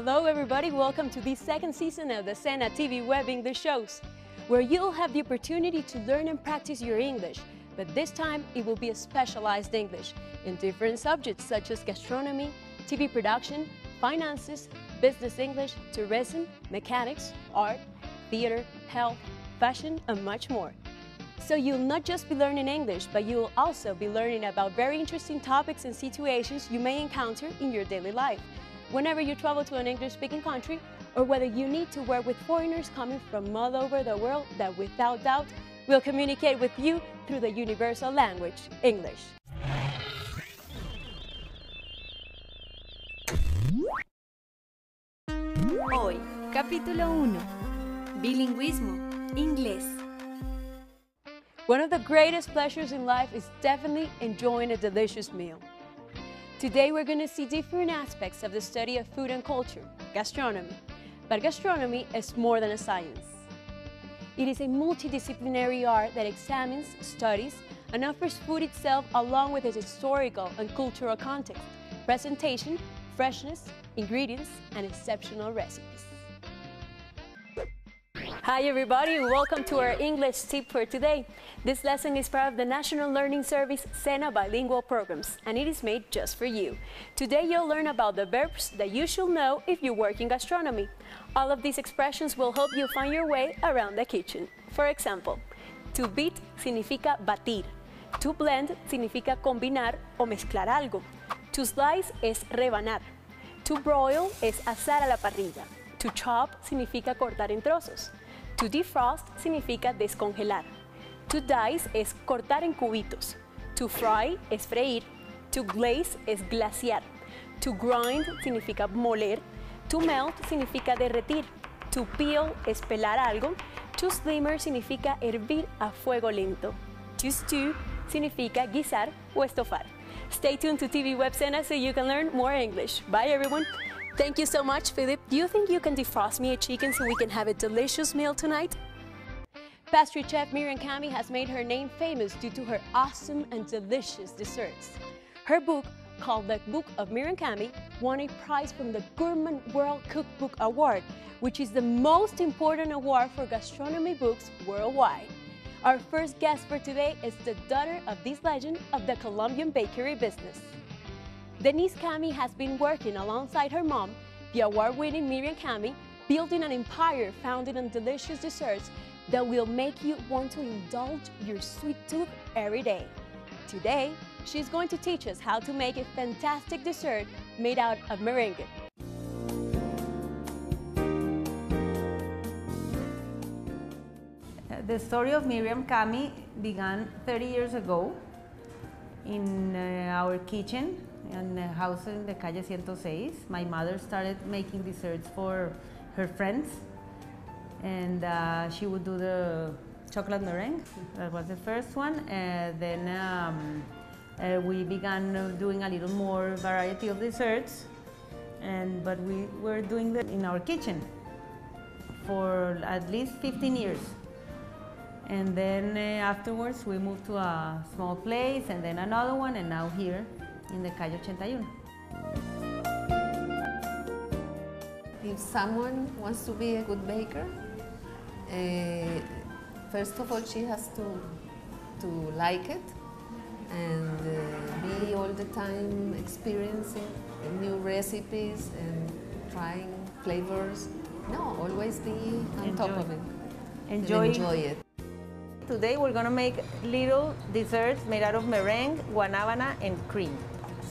Hello everybody, welcome to the second season of the SENA TV Web English shows, where you'll have the opportunity to learn and practice your English, but this time it will be a specialized English in different subjects such as gastronomy, TV production, finances, business English, tourism, mechanics, art, theater, health, fashion, and much more. So you'll not just be learning English, but you'll also be learning about very interesting topics and situations you may encounter in your daily life, whenever you travel to an English-speaking country, or whether you need to work with foreigners coming from all over the world that without doubt will communicate with you through the universal language, English. Hoy, capítulo 1. Bilingüismo, inglés. One of the greatest pleasures in life is definitely enjoying a delicious meal. Today we're going to see different aspects of the study of food and culture, gastronomy. But gastronomy is more than a science. It is a multidisciplinary art that examines, studies, and offers food itself along with its historical and cultural context, presentation, freshness, ingredients, and exceptional recipes. Hi everybody, and welcome to our English tip for today. This lesson is part of the National Learning Service SENA bilingual programs, and it is made just for you. Today you'll learn about the verbs that you should know if you work in gastronomy. All of these expressions will help you find your way around the kitchen. For example, to beat significa batir. To blend significa combinar o mezclar algo. To slice es rebanar. To broil es asar a la parrilla. To chop significa cortar en trozos. To defrost significa descongelar. To dice es cortar en cubitos. To fry es freír. To glaze es glaciar. To grind significa moler. To melt significa derretir. To peel es pelar algo. To simmer significa hervir a fuego lento. To stew significa guisar o estofar. Stay tuned to TV Web SENA so you can learn more English. Bye everyone. Thank you so much, Philip. Do you think you can defrost me a chicken so we can have a delicious meal tonight? Pastry chef Miriam Cami has made her name famous due to her awesome and delicious desserts. Her book, called The Book of Miriam Cami, won a prize from the Gourmand World Cookbook Award, which is the most important award for gastronomy books worldwide. Our first guest for today is the daughter of this legend of the Colombian bakery business. Denise Cami has been working alongside her mom, the award-winning Miriam Cami, building an empire founded on delicious desserts that will make you want to indulge your sweet tooth every day. Today, she's going to teach us how to make a fantastic dessert made out of merengue. The story of Miriam Cami began 30 years ago in our kitchen in a house in the calle 106. My mother started making desserts for her friends, and she would do the chocolate meringue. That was the first one. Then we began doing a little more variety of desserts, but we were doing that in our kitchen for at least 15 years. And then afterwards we moved to a small place, and then another one, and now here in the calle 81. If someone wants to be a good baker, first of all she has to like it and be all the time experiencing new recipes and trying flavors. No, always be on top of it. Enjoy it. Today we're going to make little desserts made out of meringue, guanábana, and cream.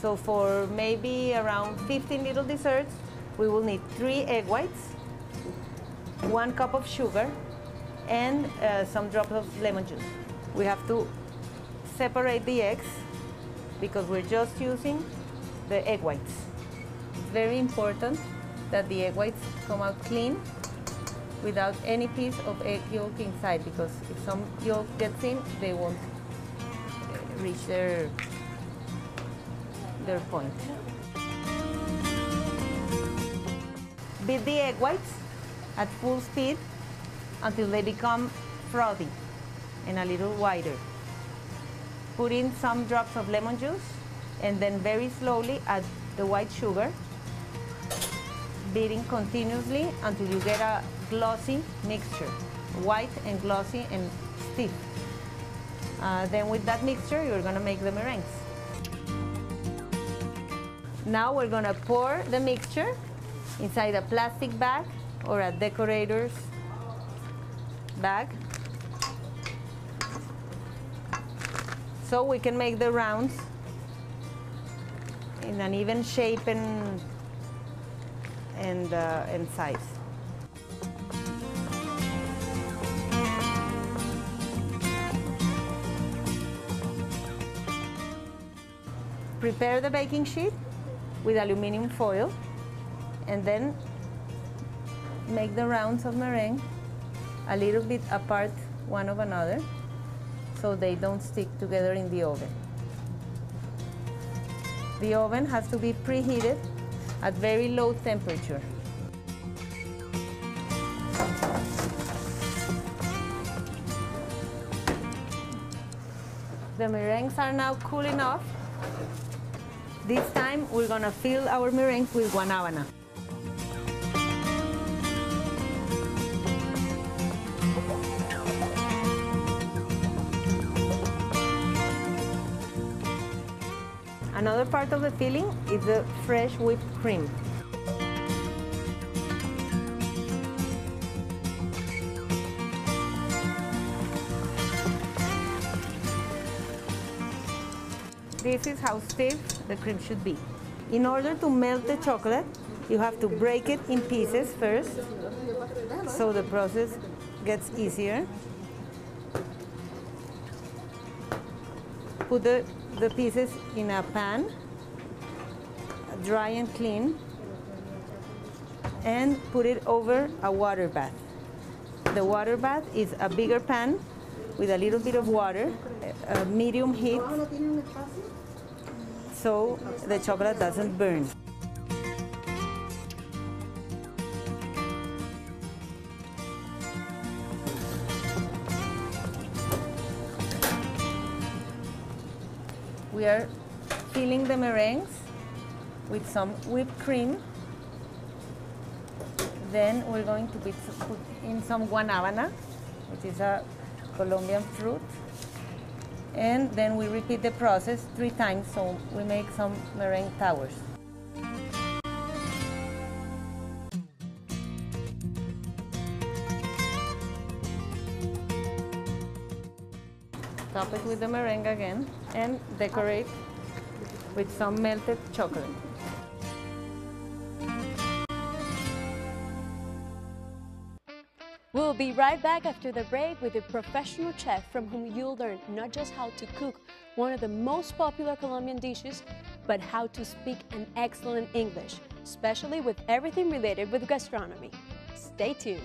So for maybe around 15 little desserts, we will need 3 egg whites, 1 cup of sugar, and some drops of lemon juice. We have to separate the eggs because we're just using the egg whites. It's very important that the egg whites come out clean without any piece of egg yolk inside, because if some yolk gets in, they won't reach their point. Beat the egg whites at full speed until they become frothy and a little whiter. Put in some drops of lemon juice, and then very slowly add the white sugar. beating continuously until you get a glossy mixture, white and glossy and stiff. Then with that mixture, you're gonna make the meringues. Now we're gonna pour the mixture inside a plastic bag or a decorator's bag, so we can make the rounds in an even shape and size. Prepare the baking sheet with aluminum foil and then make the rounds of meringue a little bit apart one of another so they don't stick together in the oven. The oven has to be preheated at very low temperature. The meringues are now cool enough. This time we're gonna fill our meringues with guanábana. Another part of the filling is the fresh whipped cream. This is how stiff the cream should be. In order to melt the chocolate, you have to break it in pieces first, so the process gets easier. Put the pieces in a pan, dry and clean, and put it over a water bath. The water bath is a bigger pan with a little bit of water, medium heat, so the chocolate doesn't burn. We are filling the meringues with some whipped cream. Then we're going to put in some guanábana, which is a Colombian fruit. And then we repeat the process 3 times, so we make some meringue towers. Top it with the meringue again and decorate with some melted chocolate. We'll be right back after the break with a professional chef from whom you'll learn not just how to cook one of the most popular Colombian dishes, but how to speak an excellent English, especially with everything related with gastronomy. Stay tuned.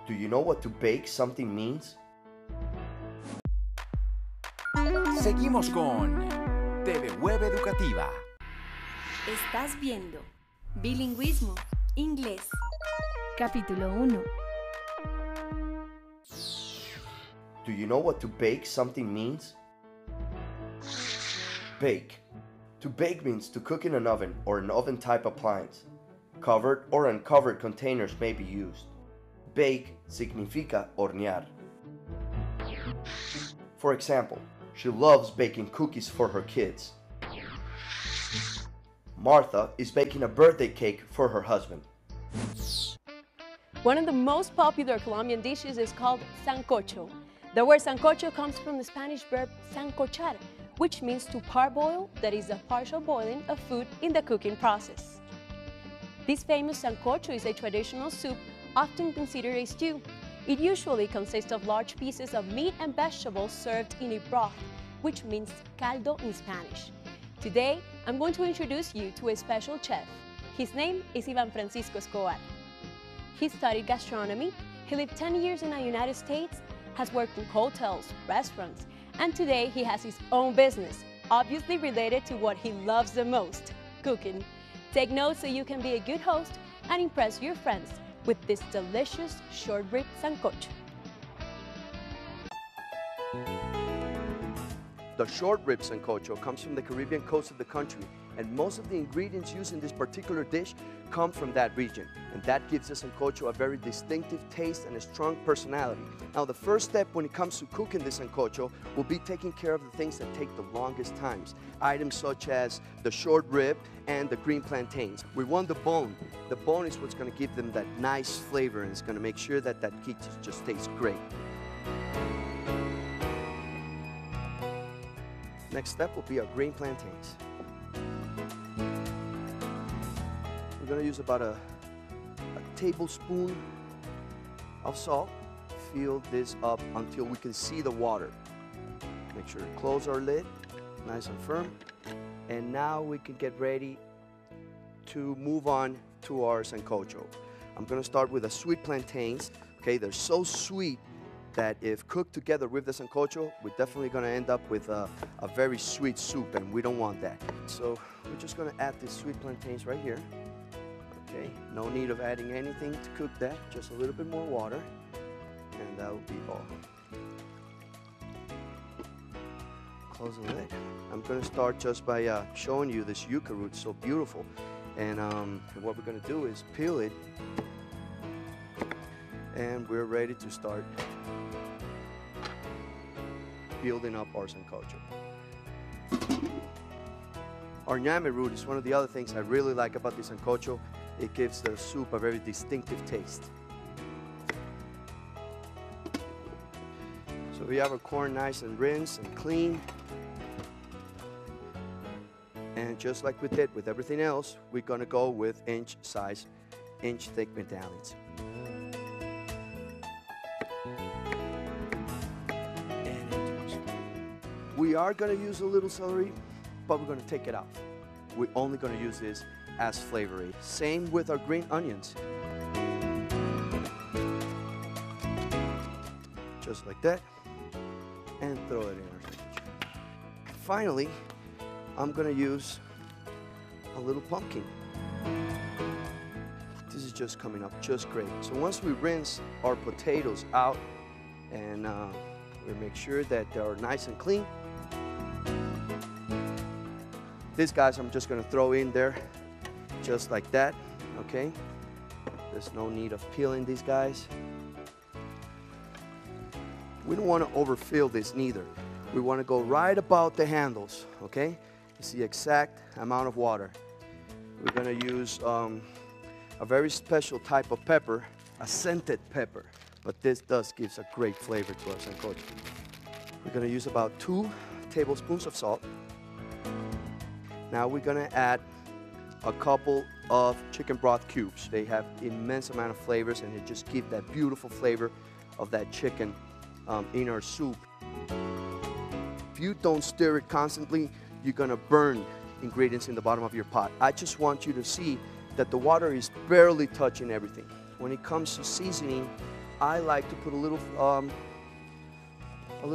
Do you know what to bake something means? Seguimos con TV Web Educativa. Estás viendo Bilingüismo, Inglés. Capítulo 1. Do you know what to bake something means? Bake. To bake means to cook in an oven or an oven-type appliance. Covered or uncovered containers may be used. Bake significa hornear. For example, she loves baking cookies for her kids. Martha is baking a birthday cake for her husband. One of the most popular Colombian dishes is called sancocho. The word sancocho comes from the Spanish verb sancochar, which means to parboil, that is a partial boiling of food in the cooking process. This famous sancocho is a traditional soup often considered a stew. It usually consists of large pieces of meat and vegetables served in a broth, which means caldo in Spanish. Today, I'm going to introduce you to a special chef. His name is Ivan Francisco Escobar. He studied gastronomy, he lived 10 years in the United States, has worked in hotels, restaurants, and today he has his own business, obviously related to what he loves the most, cooking. Take notes so you can be a good host and impress your friends with this delicious short rib sancocho. The short rib sancocho comes from the Caribbean coast of the country And most of the ingredients used in this particular dish come from that region. And that gives the sancocho a very distinctive taste and a strong personality. Now, the first step when it comes to cooking the sancocho will be taking care of the things that take the longest times. Items such as the short rib and the green plantains. We want the bone. The bone is what's going to give them that nice flavor, and it's going to make sure that that quiche just tastes great. Next step will be our green plantains. We're going to use about a tablespoon of salt. Fill this up until we can see the water. Make sure to close our lid, nice and firm. And now we can get ready to move on to our sancocho. I'm going to start with the sweet plantains. Okay, they're so sweet that if cooked together with the sancocho, we're definitely going to end up with a very sweet soup, and we don't want that. So we're just going to add these sweet plantains right here. Okay, no need of adding anything to cook that, just a little bit more water, and that will be all. Close the lid. I'm going to start just by showing you this yuca root, so beautiful. And what we're going to do is peel it, and we're ready to start building up our sancocho. Our ñame root is one of the other things I really like about the sancocho. It gives the soup a very distinctive taste. So we have our corn nice and rinsed and clean. And just like we did with everything else, we're going to go with inch thick medallions. We are going to use a little celery, but we're going to take it off. We're only going to use this as flavor aid. Same with our green onions. Just like that. And throw it in our sandwich. Finally, I'm going to use a little pumpkin. This is just coming up just great. So once we rinse our potatoes out and we make sure that they're nice and clean, these guys I'm just going to throw in there just like that, okay? There's no need of peeling these guys. We don't want to overfill this neither. We want to go right about the handles, okay? It's the exact amount of water. We're going to use a very special type of pepper, a scented pepper, but this does give a great flavor to our sancocho. We're going to use about 2 tablespoons of salt. Now we're going to add a couple of chicken broth cubes. They have immense amount of flavors, and they just give that beautiful flavor of that chicken in our soup. If you don't stir it constantly, you're going to burn ingredients in the bottom of your pot. I just want you to see that the water is barely touching everything. When it comes to seasoning, I like to put a little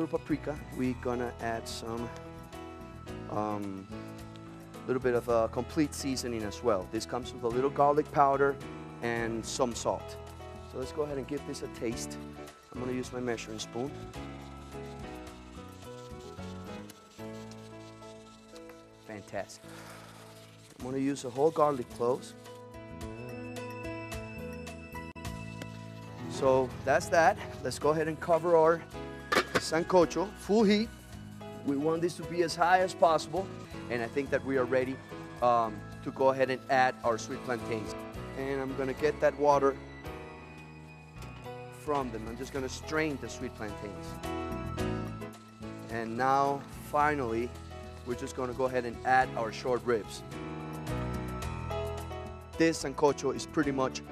paprika. We're going to add some little bit of a complete seasoning as well. This comes with a little garlic powder and some salt. So let's go ahead and give this a taste. I'm going to use my measuring spoon. Fantastic. I'm going to use a whole garlic cloves. So that's that. Let's go ahead and cover our sancocho, full heat. We want this to be as high as possible. And I think that we are ready to go ahead and add our sweet plantains. And I'm going to get that water from them. I'm just going to strain the sweet plantains. And now, finally, we're just going to go ahead and add our short ribs. This sancocho is pretty much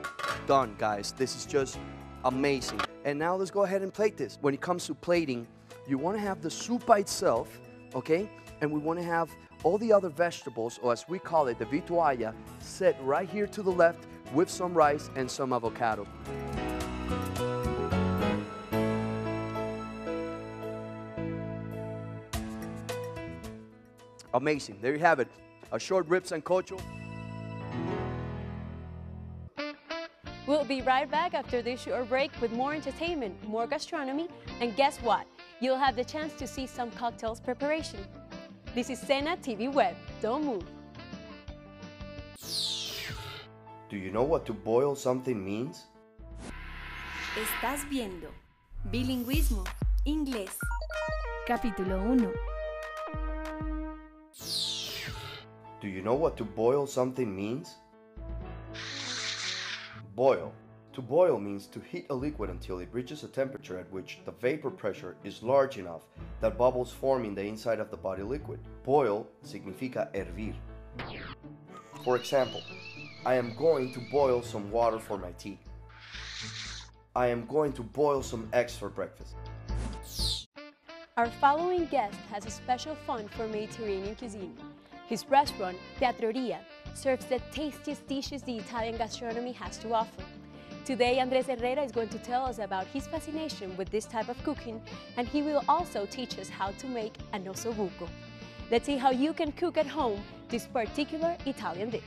done, guys. This is just amazing. And now let's go ahead and plate this. When it comes to plating, you want to have the soup by itself, okay? And we want to have all the other vegetables, or as we call it, the vitualla, set right here to the left with some rice and some avocado. Amazing. There you have it. A short rib sancocho. We'll be right back after this short break with more entertainment, more gastronomy, and guess what? You'll have the chance to see some cocktails preparation. This is SENA TV Web. Don't move. Do you know what to boil something means? Estás viendo Bilingüismo, Inglés. Capítulo 1. Do you know what to boil something means? Boil. To boil means to heat a liquid until it reaches a temperature at which the vapor pressure is large enough that bubbles form in the inside of the body liquid. Boil significa hervir. For example, I am going to boil some water for my tea. I am going to boil some eggs for breakfast. Our following guest has a special fund for Mediterranean cuisine. His restaurant, Teatreria, serves the tastiest dishes the Italian gastronomy has to offer. Today, Andrés Herrera is going to tell us about his fascination with this type of cooking, and he will also teach us how to make an ossobuco. Let's see how you can cook at home this particular Italian dish.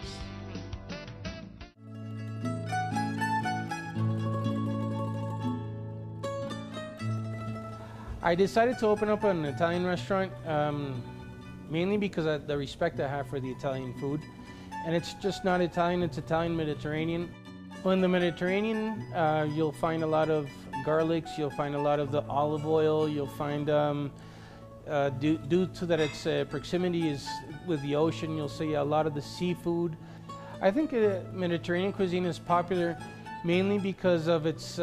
I decided to open up an Italian restaurant mainly because of the respect I have for the Italian food. And it's just not Italian, it's Italian Mediterranean. Well, in the Mediterranean, you'll find a lot of garlics, you'll find a lot of the olive oil, you'll find, due to that its proximity is with the ocean, you'll see a lot of the seafood. I think Mediterranean cuisine is popular mainly because of its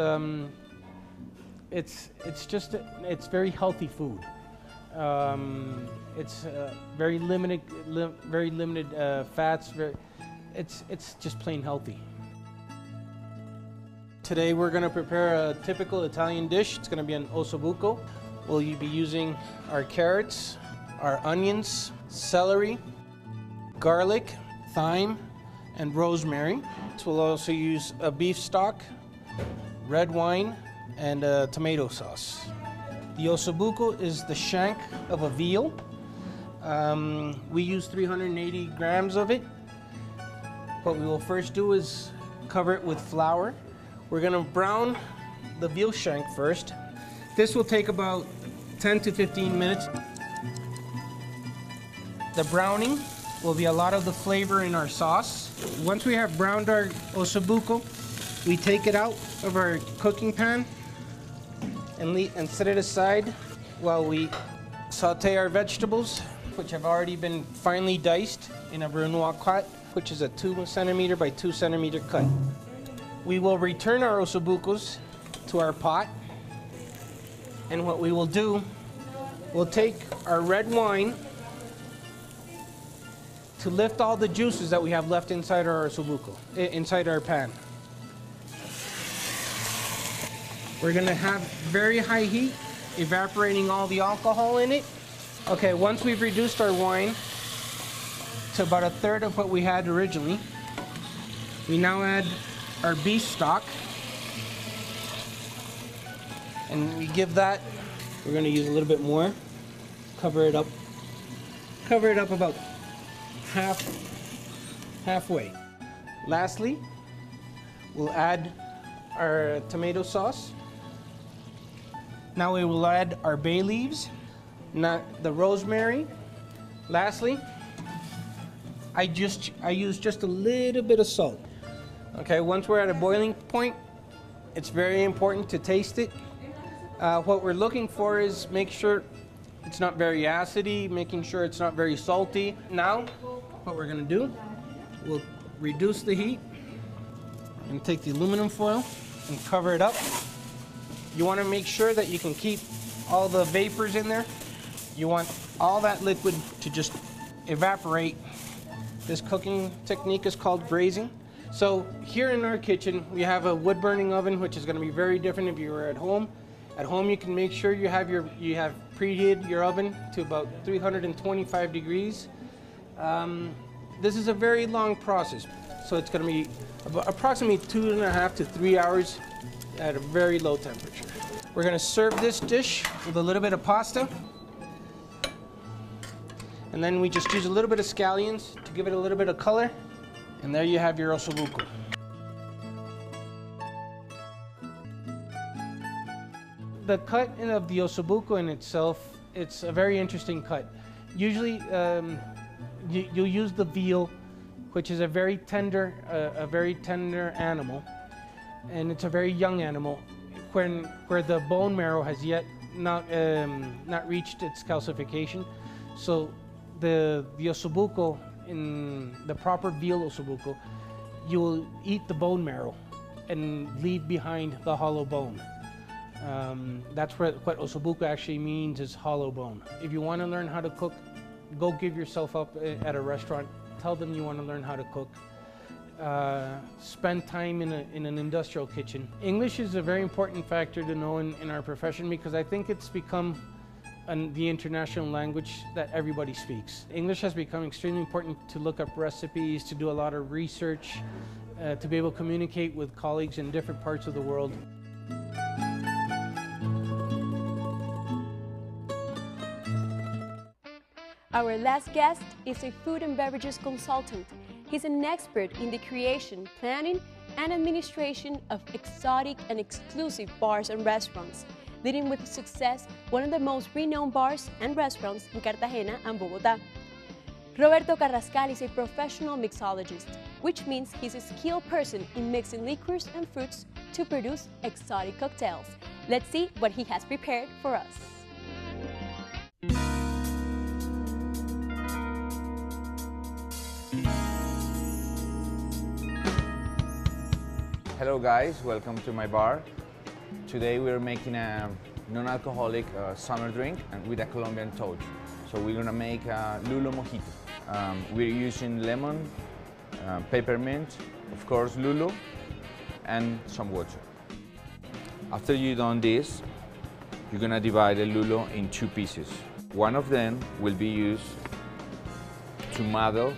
very healthy food. It's very limited fats. It's just plain healthy. Today we're going to prepare a typical Italian dish. It's going to be an ossobuco. We'll be using our carrots, our onions, celery, garlic, thyme, and rosemary. So we'll also use a beef stock, red wine, and tomato sauce. The ossobuco is the shank of a veal. We use 380 grams of it. What we will first do is cover it with flour. We're gonna brown the veal shank first. This will take about 10 to 15 minutes. The browning will be a lot of the flavor in our sauce. Once we have browned our ossobuco, we take it out of our cooking pan and set it aside while we saute our vegetables, which have already been finely diced in a brunoise cut, which is a 2 centimeter by 2 centimeter cut. We will return our ossobucos to our pot, and what we will do, we'll take our red wine to lift all the juices that we have left inside our ossobuco, inside our pan. We're gonna have very high heat, evaporating all the alcohol in it. Okay, once we've reduced our wine to about a third of what we had originally, we now add our beef stock. And we give that, we're gonna use a little bit more, cover it up about halfway. Lastly, we'll add our tomato sauce. Now we will add our bay leaves, the rosemary. Lastly, I use just a little bit of salt. Okay, once we're at a boiling point, it's very important to taste it. What we're looking for is make sure it's not very acidy, making sure it's not very salty. Now, what we're gonna do, we'll reduce the heat and take the aluminum foil and cover it up. You wanna make sure that you can keep all the vapors in there. You want all that liquid to just evaporate. This cooking technique is called braising. So here in our kitchen, we have a wood burning oven, which is gonna be very different if you were at home. At home, you can make sure you have preheated your oven to about 325 degrees. This is a very long process, so it's going to be approximately 2.5 to 3 hours at a very low temperature. We're going to serve this dish with a little bit of pasta, and then we just use a little bit of scallions to give it a little bit of color, and there you have your ossobuco. The cut of the ossobuco in itself, it's a very interesting cut. Usually, you'll use the veal which is a very tender animal, and it's a very young animal, where the bone marrow has yet not reached its calcification. So the ossobuco, in the proper veal ossobuco, you will eat the bone marrow and leave behind the hollow bone. That's what ossobuco actually means, is hollow bone. If you want to learn how to cook, go give yourself up at a restaurant. Tell them you want to learn how to cook. Spend time in an industrial kitchen. English is a very important factor to know in our profession, because I think it's become the international language that everybody speaks. English has become extremely important to look up recipes, to do a lot of research, to be able to communicate with colleagues in different parts of the world. Our last guest is a food and beverages consultant. He's an expert in the creation, planning, and administration of exotic and exclusive bars and restaurants, leading with success one of the most renowned bars and restaurants in Cartagena and Bogotá. Roberto Carrascal is a professional mixologist, which means he's a skilled person in mixing liquors and fruits to produce exotic cocktails. Let's see what he has prepared for us. Hello guys, welcome to my bar. Today we're making a non-alcoholic summer drink and with a Colombian touch. So we're gonna make a lulo mojito. We're using lemon, peppermint, of course lulo, and some water. After you've done this, you're gonna divide the lulo in two pieces. One of them will be used to muddle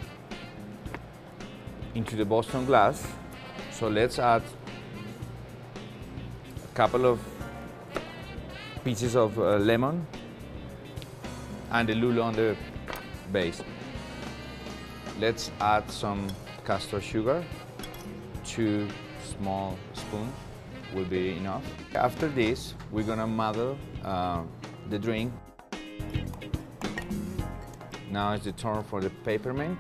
into the Boston glass. So let's add a couple of pieces of lemon and the lulo on the base. Let's add some castor sugar. 2 small spoons will be enough. After this, we're gonna muddle the drink. Now it's the turn for the peppermint.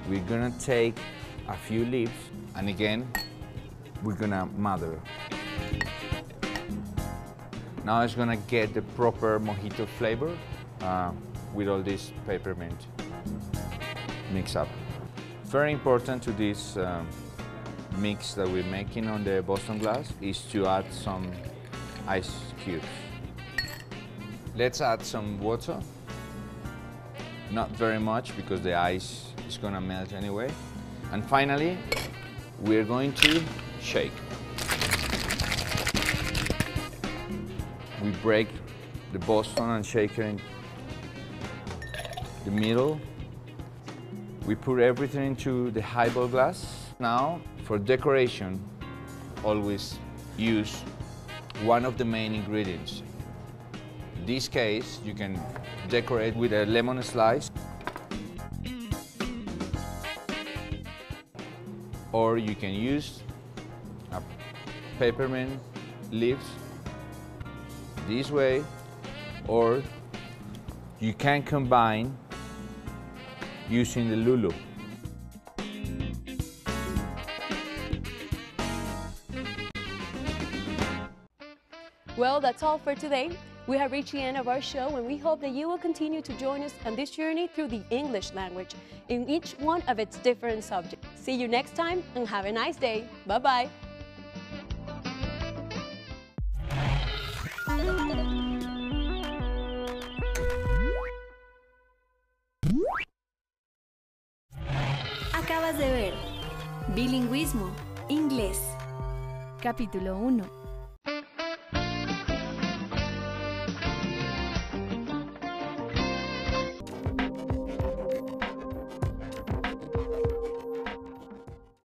We're gonna take a few leaves, and again, we're gonna muddle. Now it's gonna get the proper mojito flavor with all this peppermint mix up. Very important to this mix that we're making on the Boston glass is to add some ice cubes. Let's add some water. Not very much because the ice is gonna melt anyway. And finally, we're going to shake. We break the Boston and shaker in the middle. We put everything into the highball glass. Now, for decoration, always use one of the main ingredients. In this case, you can decorate with a lemon slice, or you can use a peppermint leaves this way, or you can combine using the lulo. Well, that's all for today. We have reached the end of our show, and we hope that you will continue to join us on this journey through the English language in each one of its different subjects. See you next time, and have a nice day. Bye-bye. Acabas de ver Bilingüismo, Inglés. Capítulo 1.